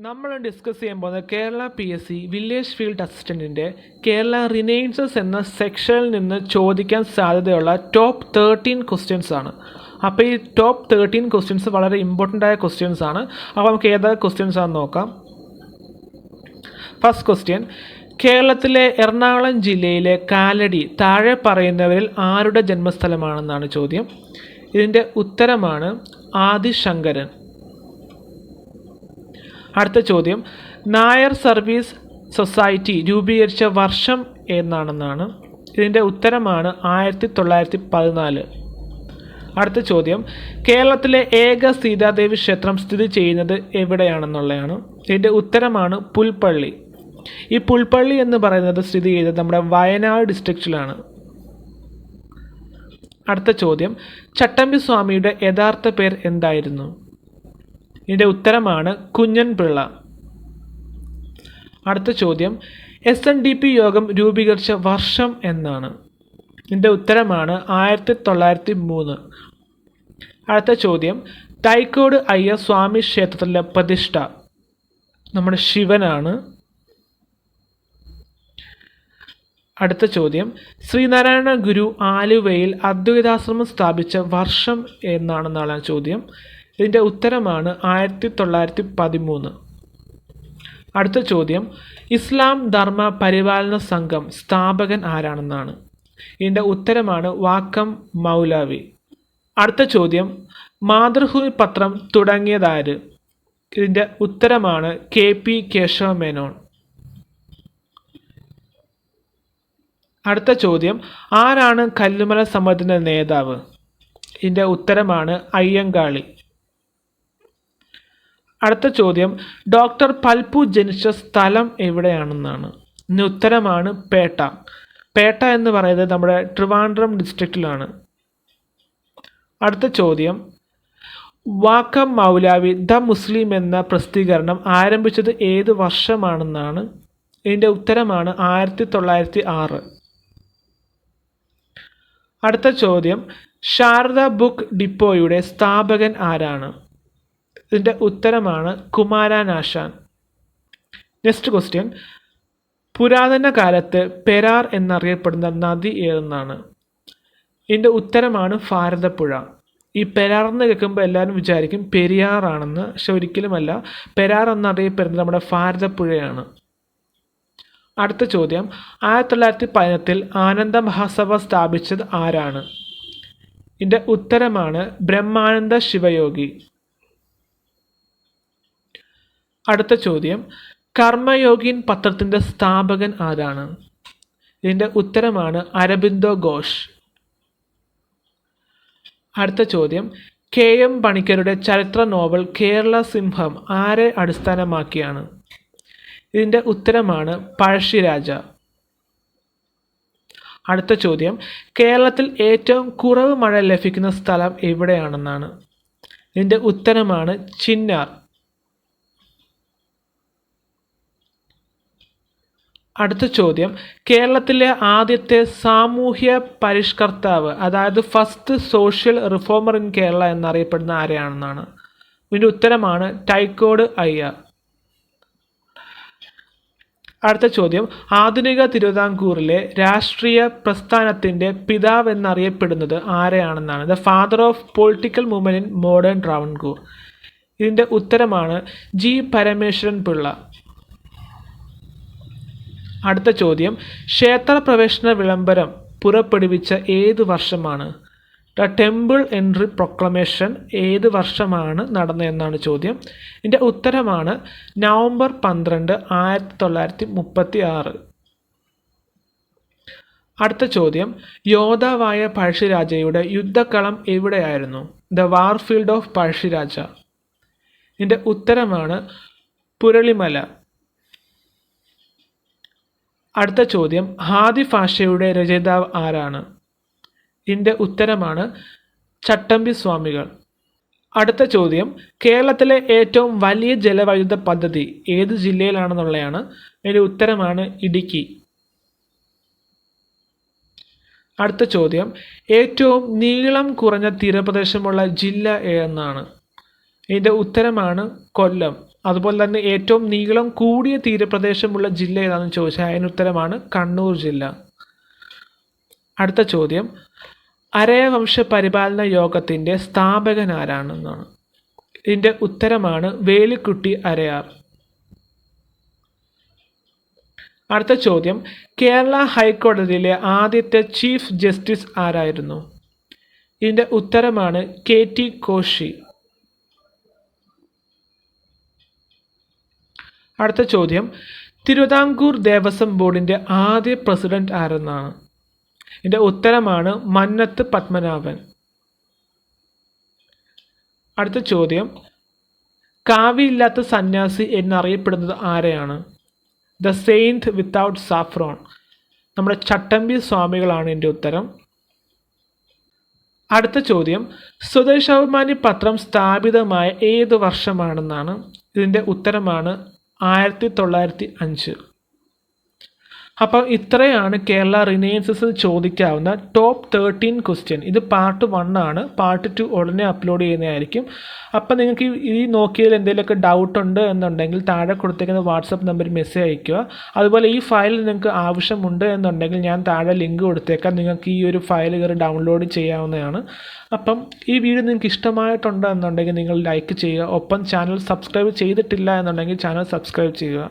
നമ്മൾ ഡിസ്കസ് ചെയ്യാൻ പോകുന്നത് കേരള PSC വില്ലേജ് ഫീൽഡ് അസിസ്റ്റൻറ്റിൻ്റെ കേരള റിനൈൻസസ് എന്ന സെക്ഷനിൽ നിന്ന് ചോദിക്കാൻ സാധ്യതയുള്ള ടോപ്പ് 13 ക്വസ്റ്റ്യൻസ് ആണ്. അപ്പോൾ ഈ ടോപ്പ് 13 ക്വസ്റ്റ്യൻസ് വളരെ ഇമ്പോർട്ടൻ്റ് ആയ ക്വസ്റ്റ്യൻസ് ആണ്. അപ്പോൾ നമുക്ക് ഏതൊക്കെ ക്വസ്റ്റ്യൻസ് ആണെന്ന് നോക്കാം. ഫസ്റ്റ് ക്വസ്റ്റ്യൻ, കേരളത്തിലെ എറണാകുളം ജില്ലയിലെ കാലടി താഴെ പറയുന്നവരിൽ ആരുടെ ജന്മസ്ഥലമാണെന്നാണ് ചോദ്യം. ഇതിൻ്റെ ഉത്തരമാണ് ആദിശങ്കരൻ. അടുത്ത ചോദ്യം, നായർ സർവീസ് സൊസൈറ്റി രൂപീകരിച്ച വർഷം എന്നാണെന്നാണ്. ഇതിൻ്റെ ഉത്തരമാണ് 1914. അടുത്ത ചോദ്യം, കേരളത്തിലെ ഏക സീതാദേവി ക്ഷേത്രം സ്ഥിതി ചെയ്യുന്നത് എവിടെയാണെന്നുള്ളതാണ്. ഇതിൻ്റെ ഉത്തരമാണ് പുൽപ്പള്ളി. ഈ പുൽപ്പള്ളി എന്ന് പറയുന്നത് സ്ഥിതി ചെയ്യുന്നത് നമ്മുടെ വയനാട് ഡിസ്ട്രിക്റ്റിലാണ്. അടുത്ത ചോദ്യം, ചട്ടമ്പി സ്വാമിയുടെ യഥാർത്ഥ പേർ എന്തായിരുന്നു? ഇതിൻ്റെ ഉത്തരമാണ് കുഞ്ഞൻ പിള്ള. അടുത്ത ചോദ്യം, SNDP യോഗം രൂപീകരിച്ച വർഷം എന്നാണ്. ഇതിൻ്റെ ഉത്തരമാണ് 1903. അടുത്ത ചോദ്യം, തൈക്കോട് അയ്യ സ്വാമി ക്ഷേത്രത്തിലെ പ്രതിഷ്ഠ നമ്മുടെ ശിവനാണ്. അടുത്ത ചോദ്യം, ശ്രീനാരായണ ഗുരു ആലുവയിൽ അദ്വൈതാശ്രമം സ്ഥാപിച്ച വർഷം എന്നാണെന്നാണ് ചോദ്യം. ഇതിൻ്റെ ഉത്തരമാണ് 1913. അടുത്ത ചോദ്യം, ഇസ്ലാം ധർമ്മ പരിപാലന സംഘം സ്ഥാപകൻ ആരാണെന്നാണ്. ഇതിൻ്റെ ഉത്തരമാണ് വാക്കം മൗലവി. അടുത്ത ചോദ്യം, മാതൃഭൂമി പത്രം തുടങ്ങിയതാര്? ഇതിൻ്റെ ഉത്തരമാണ് KP കേശവ മേനോൻ. അടുത്ത ചോദ്യം, ആരാണ് കല്ലുമല സമരത്തിൻ്റെ നേതാവ്? ഇതിൻ്റെ ഉത്തരമാണ് അയ്യങ്കാളി. അടുത്ത ചോദ്യം, ഡോക്ടർ പൽപ്പു ജനിച്ച സ്ഥലം എവിടെയാണെന്നാണ്. ഇതിന് ഉത്തരമാണ് പേട്ട. പേട്ട എന്ന് പറയുന്നത് നമ്മുടെ ട്രിവാൻഡ്രം ഡിസ്ട്രിക്റ്റിലാണ്. അടുത്ത ചോദ്യം, വാക്കം മൗലവി ദ മുസ്ലിം എന്ന പ്രസിദ്ധീകരണം ആരംഭിച്ചത് ഏത് വർഷമാണെന്നാണ്. ഇതിൻ്റെ ഉത്തരമാണ് 1906. അടുത്ത ചോദ്യം, ശാരദ ബുക്ക് ഡിപ്പോയുടെ സ്ഥാപകൻ ആരാണ്? ഇതിൻ്റെ ഉത്തരമാണ് കുമാരനാശാൻ. നെക്സ്റ്റ് ക്വസ്റ്റ്യൻ, പുരാതന കാലത്ത് പെരാർ എന്നറിയപ്പെടുന്ന നദി ഏതെന്നാണ്. ഇതിൻ്റെ ഉത്തരമാണ് ഭാരതപ്പുഴ. ഈ പെരാർ എന്ന് കേൾക്കുമ്പോൾ എല്ലാവരും വിചാരിക്കും പെരിയാറാണെന്ന്. പക്ഷെ ഒരിക്കലുമല്ല. പെരാർ എന്നറിയപ്പെടുന്നത് നമ്മുടെ ഭാരതപ്പുഴയാണ്. അടുത്ത ചോദ്യം, 1918 ആനന്ദ മഹാസഭ സ്ഥാപിച്ചത് ആരാണ്? ഇതിൻ്റെ ഉത്തരമാണ് ബ്രഹ്മാനന്ദ ശിവയോഗി. അടുത്ത ചോദ്യം, കർമ്മയോഗിൻ പത്രത്തിൻ്റെ സ്ഥാപകൻ ആരാണ്? ഇതിൻ്റെ ഉത്തരമാണ് അരബിന്ദോ ഘോഷ്. അടുത്ത ചോദ്യം, KM പണിക്കരുടെ ചരിത്ര നോവൽ കേരള സിംഹം ആരെ അടിസ്ഥാനമാക്കിയാണ്? ഇതിൻ്റെ ഉത്തരമാണ് പഴശ്ശിരാജ. അടുത്ത ചോദ്യം, കേരളത്തിൽ ഏറ്റവും കുറവ് മഴ ലഭിക്കുന്ന സ്ഥലം എവിടെയാണെന്നാണ്. ഇതിൻ്റെ ഉത്തരമാണ് ചിന്നാർ. അടുത്ത ചോദ്യം, കേരളത്തിലെ ആദ്യത്തെ സാമൂഹ്യ പരിഷ്കർത്താവ്, അതായത് first social reformer in Kerala എന്നറിയപ്പെടുന്ന ആരെയാണെന്നാണ്. ഇതിൻ്റെ ഉത്തരമാണ് തൈക്കോട് അയ്യ. അടുത്ത ചോദ്യം, ആധുനിക തിരുവിതാംകൂറിലെ രാഷ്ട്രീയ പ്രസ്ഥാനത്തിൻ്റെ പിതാവ് എന്നറിയപ്പെടുന്നത് ആരെയാണെന്നാണ്. The father of political movement in modern Travancore. ഇതിൻ്റെ ഉത്തരമാണ് G പരമേശ്വരൻ പിള്ള. അടുത്ത ചോദ്യം, ക്ഷേത്രപ്രവേശന വിളംബരം പുറപ്പെടുവിച്ച ഏത് വർഷമാണ്? ദ ടെമ്പിൾ എൻട്രി പ്രൊക്ലമേഷൻ ഏത് വർഷമാണ് നടന്നതെന്നാണ് ചോദ്യം. ഇതിൻ്റെ ഉത്തരമാണ് നവംബർ 12, 1936. അടുത്ത ചോദ്യം, യോദ്ധാവായ പഴശ്ശിരാജയുടെ യുദ്ധക്കളം എവിടെയായിരുന്നു? The warfield of Pazhassi Raja. ഇതിൻ്റെ ഉത്തരമാണ് പുരളിമല. അടുത്ത ചോദ്യം, ഹാദി ഭാഷയുടെ രചയിതാവ് ആരാണ്? ഇതിൻ്റെ ഉത്തരമാണ് ചട്ടമ്പി സ്വാമികൾ. അടുത്ത ചോദ്യം, കേരളത്തിലെ ഏറ്റവും വലിയ ജലവൈദ്യുത പദ്ധതി ഏത് ജില്ലയിലാണെന്നുള്ളതാണ്. ഇതിൻ്റെ ഉത്തരമാണ് ഇടുക്കി. അടുത്ത ചോദ്യം, ഏറ്റവും നീളം കുറഞ്ഞ തീരപ്രദേശമുള്ള ജില്ല ഏതെന്നാണ്. ഇതിൻ്റെ ഉത്തരമാണ് കൊല്ലം. അതുപോലെ തന്നെ ഏറ്റവും നീളം കൂടിയ തീരപ്രദേശമുള്ള ജില്ല ഏതാണെന്ന് ചോദിച്ചാൽ അതിന് ഉത്തരമാണ് കണ്ണൂർ ജില്ല. അടുത്ത ചോദ്യം, അരയവംശ പരിപാലന യോഗത്തിൻ്റെ സ്ഥാപകൻ ആരാണെന്നാണ്. ഇതിൻ്റെ ഉത്തരമാണ് വേലുക്കുട്ടി അരയാർ. അടുത്ത ചോദ്യം, കേരള ഹൈക്കോടതിയിലെ ആദ്യത്തെ ചീഫ് ജസ്റ്റിസ് ആരായിരുന്നു? ഇതിൻ്റെ ഉത്തരമാണ് KT കോശി. അടുത്ത ചോദ്യം, തിരുവിതാംകൂർ ദേവസ്വം ബോർഡിൻ്റെ ആദ്യ പ്രസിഡന്റ് ആരെന്നാണ്. ഇതിൻ്റെ ഉത്തരമാണ് മന്നത്ത് പത്മനാഭൻ. അടുത്ത ചോദ്യം, കാവിയില്ലാത്ത സന്യാസി എന്നറിയപ്പെടുന്നത് ആരെയാണ്? The saint without saffron. നമ്മുടെ ചട്ടമ്പി സ്വാമികളാണ് ഇതിൻ്റെ ഉത്തരം. അടുത്ത ചോദ്യം, സ്വദേശാഭിമാനി പത്രം സ്ഥാപിതമായ ഏത് വർഷമാണെന്നാണ്. ഇതിൻ്റെ ഉത്തരമാണ് 1905. അപ്പം ഇത്രയാണ് കേരള റിനൈൻസസിൽ ചോദിക്കാവുന്ന ടോപ്പ് 13 ക്വസ്റ്റ്യൻ. ഇത് പാർട്ട് 1 ആണ്. പാർട്ട് 2 ഉടനെ അപ്ലോഡ് ചെയ്യുന്നതായിരിക്കും. അപ്പം നിങ്ങൾക്ക് ഈ നോക്കിയതിൽ എന്തെങ്കിലുമൊക്കെ ഡൗട്ട് ഉണ്ട് എന്നുണ്ടെങ്കിൽ താഴെ കൊടുത്തേക്കുന്ന വാട്സപ്പ് നമ്പറിൽ മെസ്സേജ് അയയ്ക്കുക. അതുപോലെ ഈ ഫയൽ നിങ്ങൾക്ക് ആവശ്യമുണ്ട് എന്നുണ്ടെങ്കിൽ ഞാൻ താഴെ ലിങ്ക് കൊടുത്തേക്കാം. നിങ്ങൾക്ക് ഈ ഒരു ഫയൽ കയറി ഡൗൺലോഡ് ചെയ്യാവുന്നതാണ്. അപ്പം ഈ വീഡിയോ നിങ്ങൾക്ക് ഇഷ്ടമായിട്ടുണ്ട് എന്നുണ്ടെങ്കിൽ നിങ്ങൾ ലൈക്ക് ചെയ്യുക. ഒപ്പം ചാനൽ സബ്സ്ക്രൈബ് ചെയ്തിട്ടില്ല എന്നുണ്ടെങ്കിൽ ചാനൽ സബ്സ്ക്രൈബ് ചെയ്യുക.